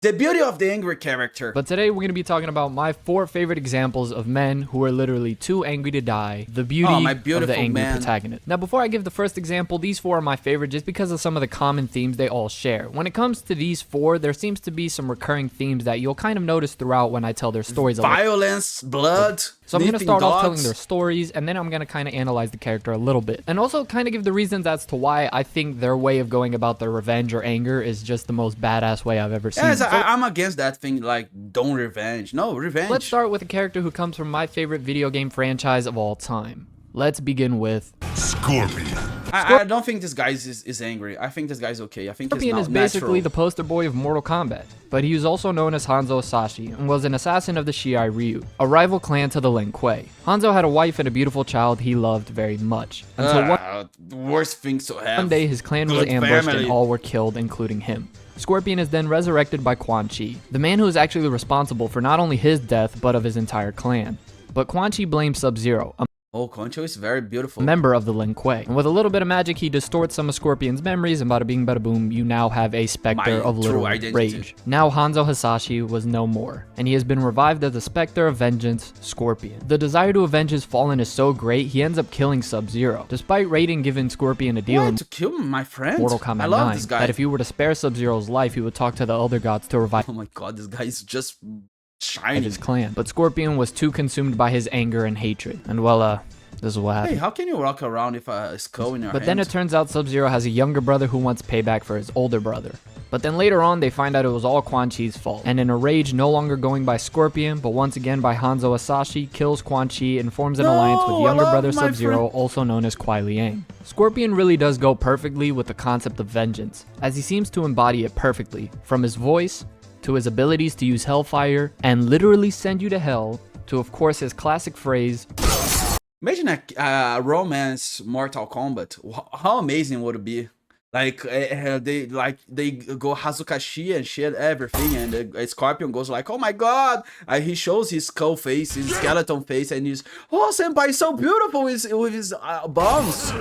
The beauty of the angry character. But today we're going to be talking about my 4 favorite examples of men who are literally too angry to die. The beauty of the angry protagonist. Now, before I give the first example, these 4 are my favorite just because of some of the common themes they all share. When it comes to these 4, there seems to be some recurring themes that you'll kind of notice throughout when I tell their stories. Violence, blood. So I'm going to start off telling their stories, and then I'm going to kind of analyze the character a little bit. And also kind of give the reasons as to why I think their way of going about their revenge or anger is just the most badass way I've ever seen. Yes, I'm against that thing, like, don't revenge. No, revenge. Let's start with a character who comes from my favorite video game franchise of all time. Let's begin with Scorpion. I don't think this guy is angry. I think this guy's okay. I think Scorpion he's is basically the poster boy of Mortal Kombat, but he was also known as Hanzo Hasashi and was an assassin of the Shi'ai Ryu, a rival clan to the Lin Kuei. Hanzo had a wife and a beautiful child he loved very much. Until worst things to have. One day his clan was ambushed and all were killed, including him. Scorpion is then resurrected by Quan Chi, the man who is actually responsible for not only his death but of his entire clan. But Quan Chi blames Sub-Zero, Quan Chi is very beautiful. Member of the Lin Kuei. And with a little bit of magic, he distorts some of Scorpion's memories, and bada bing bada boom, you now have a specter of literal rage. Now Hanzo Hasashi was no more, and he has been revived as the specter of vengeance, Scorpion. The desire to avenge his fallen is so great, he ends up killing Sub-Zero. Despite Raiden giving Scorpion a deal in to kill my friend? Mortal Kombat 9, that if he were to spare Sub-Zero's life, he would talk to the Elder Gods to revive. Oh my god, this guy is just shining. His clan. But Scorpion was too consumed by his anger and hatred. And well, this is what happened. Hey, how can you walk around with a skull in your But hand? then it turns out Sub-Zero has a younger brother who wants payback for his older brother. But then later on, they find out it was all Quan Chi's fault. And in a rage, no longer going by Scorpion, but once again by Hanzo Hasashi, kills Quan Chi and forms an alliance with younger brother Sub-Zero, also known as Kuai Liang. Scorpion really does go perfectly with the concept of vengeance, as he seems to embody it perfectly, from his voice, to his abilities to use hellfire, and literally send you to hell, to of course his classic phrase, imagine a romance Mortal Kombat. How amazing would it be? Like they go Hazukashi and shit everything, and the Scorpion goes like, oh my god! He shows his skull face, his skeleton face, and he's, oh, Senpai, so beautiful with his bones.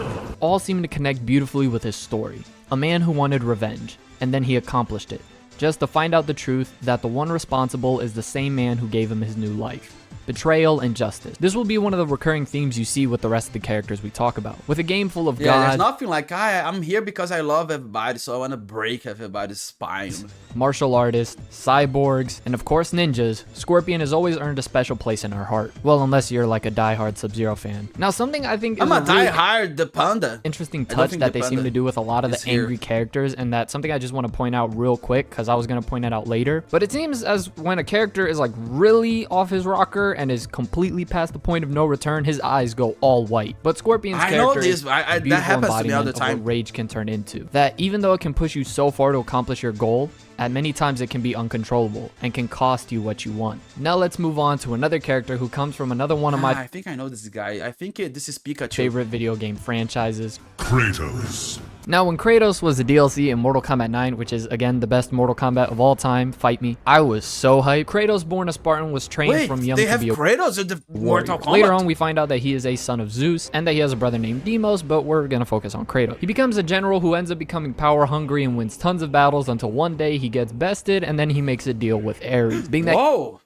All seem to connect beautifully with his story. A man who wanted revenge, and then he accomplished it, just to find out the truth that the one responsible is the same man who gave him his new life. Betrayal and justice. This will be one of the recurring themes you see with the rest of the characters we talk about. With a game full of there's nothing like, I'm here because I love everybody, so I want to break everybody's spine. Martial artists, cyborgs, and of course ninjas, Scorpion has always earned a special place in our heart. Well, unless you're like a diehard Sub-Zero fan. Now, something I think is I'm a diehard the panda. Interesting touch that they seem to do with a lot of the angry characters, and that's something I just want to point out real quick, because I was going to point it out later. But it seems as when a character is like really off his rocker and is completely past the point of no return, his eyes go all white. But Scorpion's character is a beautiful embodiment of what rage can turn into. That even though it can push you so far to accomplish your goal, at many times it can be uncontrollable and can cost you what you want. Now let's move on to another character who comes from another one of my I think I know this guy. I think this is Pikachu. Favorite video game franchises. Kratos. Now, when Kratos was the DLC in Mortal Kombat 9, which is, again, the best Mortal Kombat of all time, fight me, I was so hyped. Kratos, born a Spartan, was trained from young to be a Kratos in the Mortal Kombat? Later on, we find out that he is a son of Zeus, and that he has a brother named Deimos, but we're gonna focus on Kratos. He becomes a general who ends up becoming power-hungry and wins tons of battles until one day he gets bested, and then he makes a deal with Ares. Being that Whoa!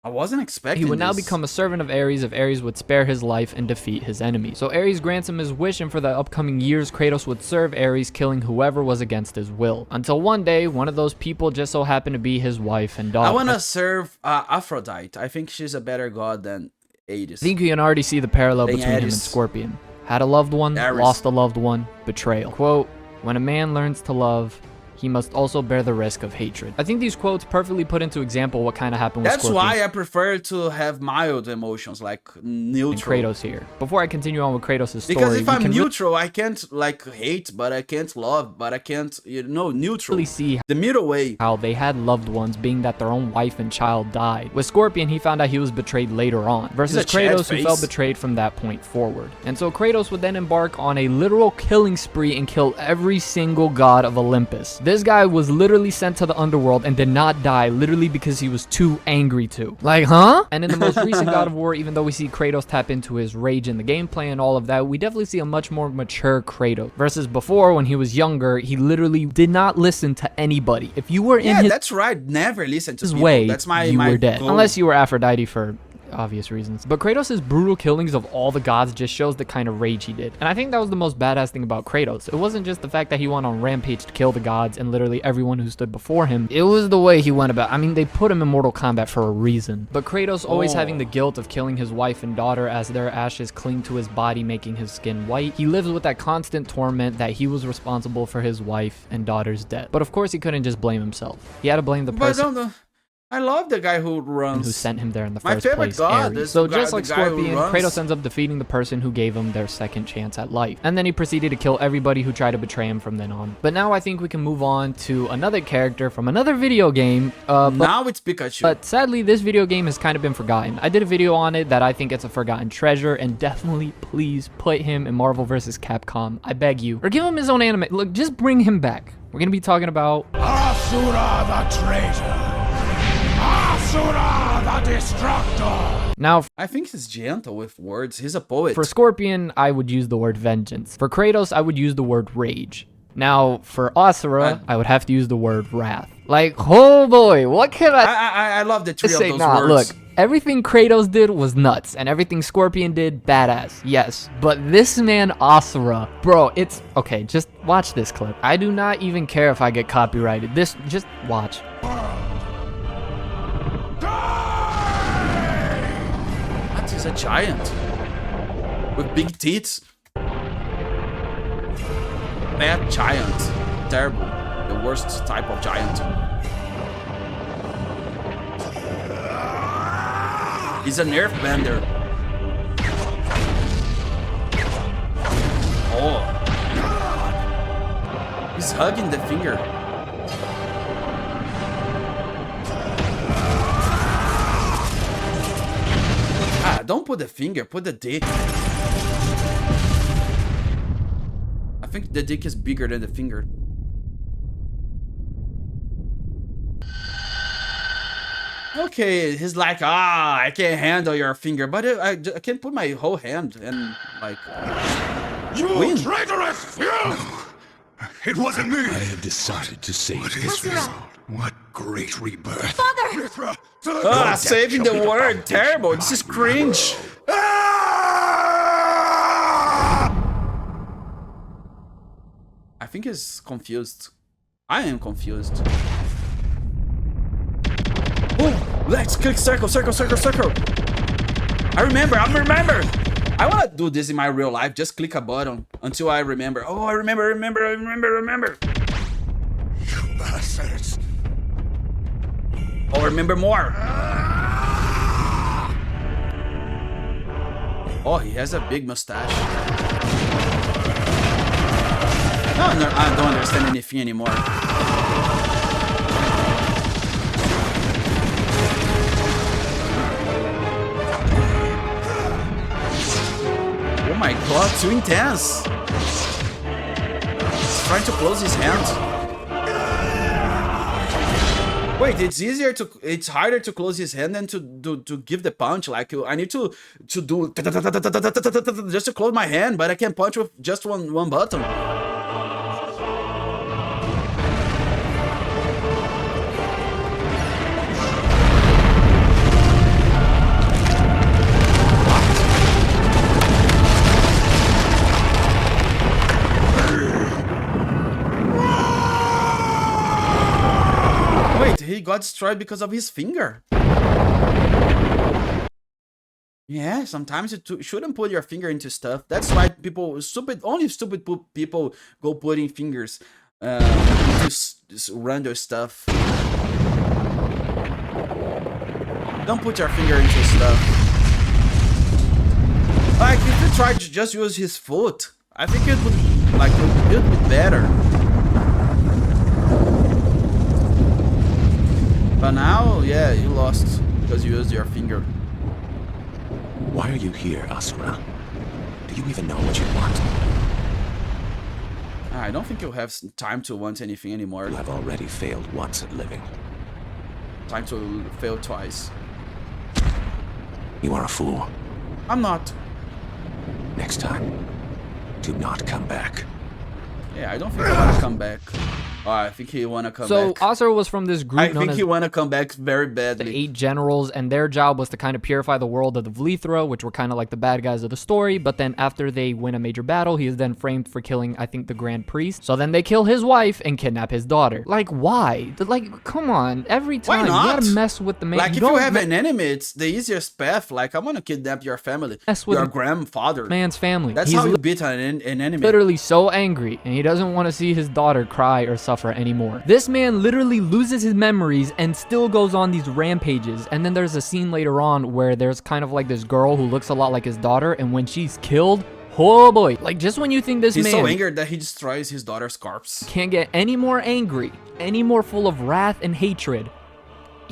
I wasn't expecting he would now become a servant of Ares if Ares would spare his life and defeat his enemy. So Ares grants him his wish, and for the upcoming years, Kratos would serve Ares, killing whoever was against his will. Until one day, one of those people just so happened to be his wife and daughter. I want to serve Aphrodite. I think she's a better god than Ares. I think you can already see the parallel between him and Scorpion. Had a loved one, lost a loved one, betrayal. Quote, when a man learns to love, he must also bear the risk of hatred. I think these quotes perfectly put into example what kind of happened with Scorpion. That's why I prefer to have mild emotions, like neutral. And Kratos here. Before I continue on with Kratos' story, because if I'm neutral, I can't like hate, but I can't love, but I can't, neutral. Really see the middle way. How they had loved ones, being that their own wife and child died. With Scorpion, he found out he was betrayed later on, versus Kratos, who felt betrayed from that point forward. And so Kratos would then embark on a literal killing spree and kill every single god of Olympus. This guy was literally sent to the underworld and did not die literally because he was too angry to. Like, huh? And in the most recent God of War, even though we see Kratos tap into his rage in the gameplay and all of that, we definitely see a much more mature Kratos. Versus before, when he was younger, he literally did not listen to anybody. If you were in his that's right. Never listen to people. way, That's my you were dead. goal. Unless you were Aphrodite for obvious reasons. But Kratos' brutal killings of all the gods just shows the kind of rage he did. And I think that was the most badass thing about Kratos. It wasn't just the fact that he went on rampage to kill the gods and literally everyone who stood before him. It was the way he went about. I mean, they put him in Mortal Kombat for a reason. But Kratos always having the guilt of killing his wife and daughter as their ashes cling to his body, making his skin white. He lives with that constant torment that he was responsible for his wife and daughter's death. But of course, he couldn't just blame himself. He had to blame the person I love the guy who runs. who sent him there in the My first favorite place, god Ares. is So the just guy- like the guy who Scorpion, runs. Kratos ends up defeating the person who gave him their second chance at life. And then he proceeded to kill everybody who tried to betray him from then on. But now I think we can move on to another character from another video game. Now it's Pikachu. But sadly, this video game has kind of been forgotten. I did a video on it that I think it's a forgotten treasure, and definitely, please, put him in Marvel vs. Capcom. I beg you. Or give him his own anime. Look, just bring him back. We're going to be talking about Asura the traitor. Asura the destructor. now. I think he's gentle with words. He's a poet. For Scorpion, I would use the word vengeance. For Kratos, I would use the word rage. Now, for Asura, I would have to use the word wrath. Like, oh boy, what can I love the three of say? those Nah, words. look, everything Kratos did was nuts, and everything Scorpion did, badass, yes. But this man, Asura, bro, it's, okay, just watch this clip. I do not even care if I get copyrighted. Just watch. What? He's a giant. With big teeth. Bad giant. Terrible. The worst type of giant. He's a nerf bender. Oh. He's hugging the finger. Ah, don't put the finger, put the dick. I think the dick is bigger than the finger. Okay, he's like, I can't handle your finger, but I can put my whole hand and like You win. traitorous! It wasn't me. I have decided to save Israel. What great rebirth. Father! Saving the world, terrible. This is cringe. I think he's confused. I am confused. Oh, let's click circle, circle, circle, circle. I remember. I want to do this in my real life. Just click a button until I remember. Oh, I remember. You bastards. Oh, remember more. Oh, he has a big mustache. No, I don't understand anything anymore. Oh my god, too intense. He's trying to close his hand. Wait, it's harder to close his hand than to give the punch. Like, I need to do just to close my hand, but I can punch with just one button. He got destroyed because of his finger. Yeah, sometimes you shouldn't put your finger into stuff. That's why only stupid people go putting fingers into random stuff. Don't put your finger into stuff. Like, if you try to just use his foot, I think it would be better. But now, yeah, you lost because you used your finger. Why are you here, Asura? Do you even know what you want? I don't think you'll have time to want anything anymore. You have already failed once at living. Time to fail twice. You are a fool. I'm not. Next time, do not come back. Yeah, I don't think I want to come back. Oh, I think he want to come So back. Asura was from this group I known think as he want to come back very the badly. 8 generals, and their job was to kind of purify the world of the Vlithra, which were kind of like the bad guys of the story. But then after they win a major battle, he is then framed for killing, I think, the Grand Priest. So then they kill his wife and kidnap his daughter. Like, why? Like, come on. Every time you not? gotta mess with the man. Like, if you have an enemy, it's the easiest path. Like, I want to kidnap your family, Mess with your the grandfather. man's family. That's He's how you beat an enemy. literally so angry, and he doesn't want to see his daughter cry or suffer anymore. This man literally loses his memories and still goes on these rampages. And then there's a scene later on where there's kind of like this girl who looks a lot like his daughter, and when she's killed, oh boy, like just when you think this He's man so angered that he destroys his daughter's corpse. can't get any more angry, any more full of wrath and hatred,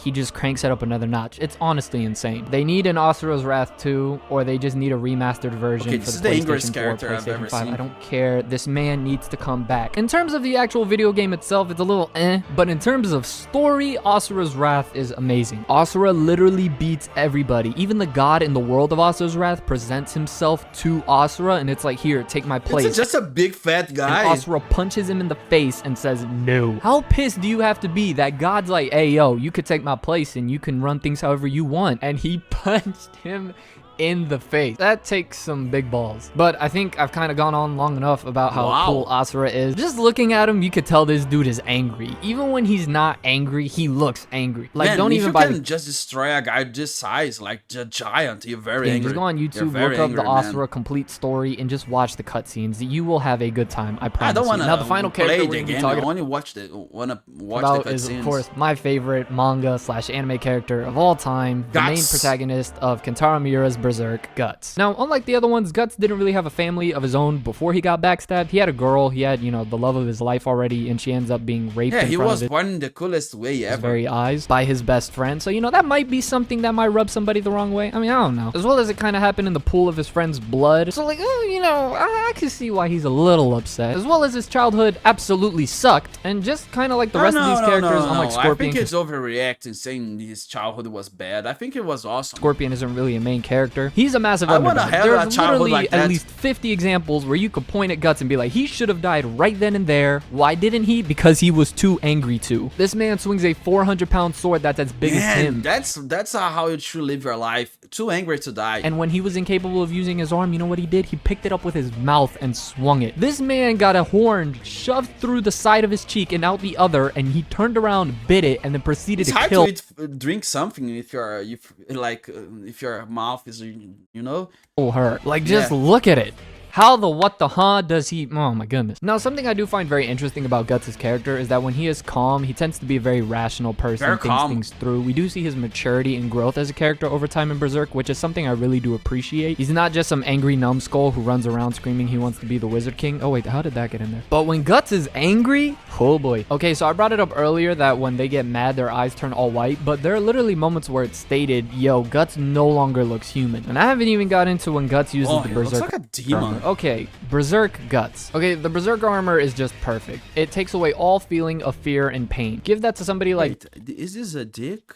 he just cranks it up another notch. It's honestly insane. They need an Asura's Wrath 2, or they just need a remastered version Okay, for this is the the angriest PlayStation 4, character I've PlayStation ever 5. seen. I don't care. This man needs to come back. In terms of the actual video game itself, it's a little but in terms of story, Asura's Wrath is amazing. Asura literally beats everybody. Even the god in the world of Asura's Wrath presents himself to Asura, and it's like, here, take my place. It's just a big fat guy. And Asura punches him in the face and says no. How pissed do you have to be that God's like, hey, yo, you could take my place and you can run things however you want? And he punched him in the face. That takes some big balls. But I think I've kind of gone on long enough about how cool Asura is. Just looking at him, you could tell this dude is angry. Even when he's not angry, he looks angry. Like, Man, don't if even you buy can just destroy a guy this size, like a giant, you're very angry. Just go on You're YouTube, very look up the angry, man. Asura complete story, and just watch the cutscenes. You will have a good time, I promise I don't you. want Now, the final play character the we're going to be game. talking I only watch the watch about the is, cutscenes. of course, my favorite manga / anime character of all time, the main Guts. protagonist of Kentaro Miura's Berserk, Guts. Now, unlike the other ones, Guts didn't really have a family of his own before he got backstabbed. He had a girl, he had, you know, the love of his life already, and she ends up being raped Yeah, in he front was of born in the coolest way his ever. very eyes by his best friend. So, you know, that might be something that might rub somebody the wrong way. I mean, I don't know. As well as it kind of happened in the pool of his friend's blood. So, like, you know, I can see why he's a little upset. As well as his childhood absolutely sucked. And just kind of like the rest of these characters, unlike Scorpion. I think it's overreacting saying his childhood was bad. I think it was awesome. Scorpion isn't really a main character. He's a massive I wanna underdog. have There's a childhood literally like that. at least 50 examples where you could point at Guts and be like, he should have died right then and there. Why didn't he? Because he was too angry to. This man swings a 400-pound sword that's as big as him. That's how you should live your life. Too angry to die. And when he was incapable of using his arm, you know what he did? He picked it up with his mouth and swung it. This man got a horn shoved through the side of his cheek and out the other, and he turned around, bit it, and then proceeded it's to hard kill. to drink something if your mouth is, you know. Her. Like, just look at it. How the what the huh does he... Oh my goodness. Now, something I do find very interesting about Guts' character is that when he is calm, he tends to be a very rational person, Very thinks calm. things through. We do see his maturity and growth as a character over time in Berserk, which is something I really do appreciate. He's not just some angry numbskull who runs around screaming he wants to be the Wizard King. Oh wait, how did that get in there? But when Guts is angry, oh boy. Okay, so I brought it up earlier that when they get mad, their eyes turn all white, but there are literally moments where it's stated, yo, Guts no longer looks human. And I haven't even got into when Guts uses the he Berserk. looks like a demon. armor. Okay, Berserk Guts. Okay, the Berserk armor is just perfect. It takes away all feeling of fear and pain. Give that to somebody like Wait, is this a dick?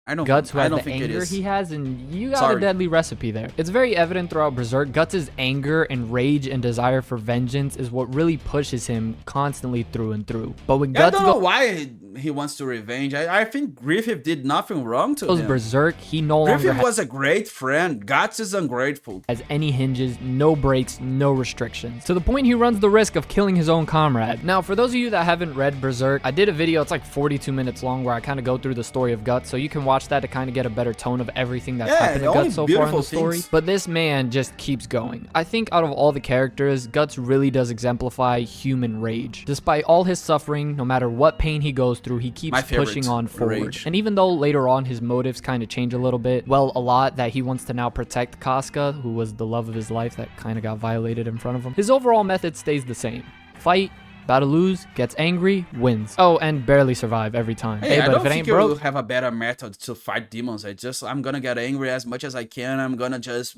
I don't. Guts, who I has don't the think it anger is. he has, and you got a Sorry. deadly recipe there. It's very evident throughout Berserk. Guts' anger and rage and desire for vengeance is what really pushes him constantly through and through. But when I Guts don't know why he wants to revenge. I think Griffith did nothing wrong to goes him. Berserk, he no longer Griffith was a great friend. Guts is ungrateful. has any hinges, no brakes, no restrictions. To the point he runs the risk of killing his own comrade. Now, for those of you that haven't read Berserk, I did a video, it's like 42 minutes long, where I kind of go through the story of Guts, so you can watch that to kind of get a better tone of everything that's happened to only Guts so far in beautiful the story. things. But this man just keeps going. I think out of all the characters, Guts really does exemplify human rage. Despite all his suffering, no matter what pain he goes through, he keeps My favorite, pushing on forward. rage. And even though later on his motives kind of change a little bit, well, a lot, that he wants to now protect Casca, who was the love of his life that kind of got violated in front of him, his overall method stays the same. Fight, Battle lose, gets angry, wins. Oh, and barely survive every time. Hey, I but don't if it think ain't you broke, have a better method to fight demons. I'm gonna get angry as much as I can. I'm gonna just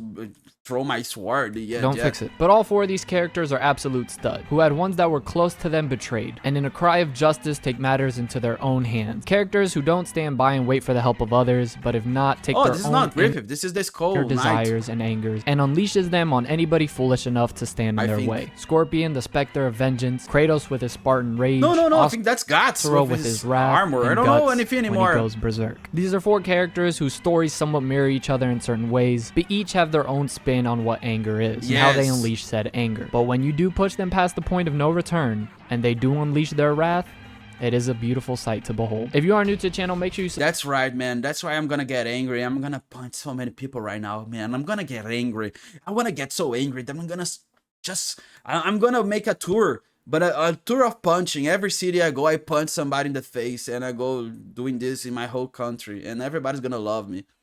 throw my sword. Yeah, don't fix it. But all 4 of these characters are absolute stud, who had ones that were close to them betrayed, and in a cry of justice take matters into their own hands. Characters who don't stand by and wait for the help of others, but if not, take their this is own not Griffith. This is the Skull their Knight. desires and angers, and unleashes them on anybody foolish enough to stand in their way. Scorpion, the Spectre of Vengeance, Kratos with his Spartan rage, No, I think that's Guts with his wrath, armor. I don't know anything anymore. When he goes berserk. These are 4 characters whose stories somewhat mirror each other in certain ways, but each have their own spin on what anger is, and how they unleash said anger. But when you do push them past the point of no return, and they do unleash their wrath, it is a beautiful sight to behold. If you are new to the channel, make sure you... That's right, man. That's why I'm gonna get angry. I'm gonna punch so many people right now, man. I'm gonna get angry. I wanna get so angry that I'm gonna make a tour. But a tour of punching. Every city I go, I punch somebody in the face. And I go doing this in my whole country. And everybody's gonna love me.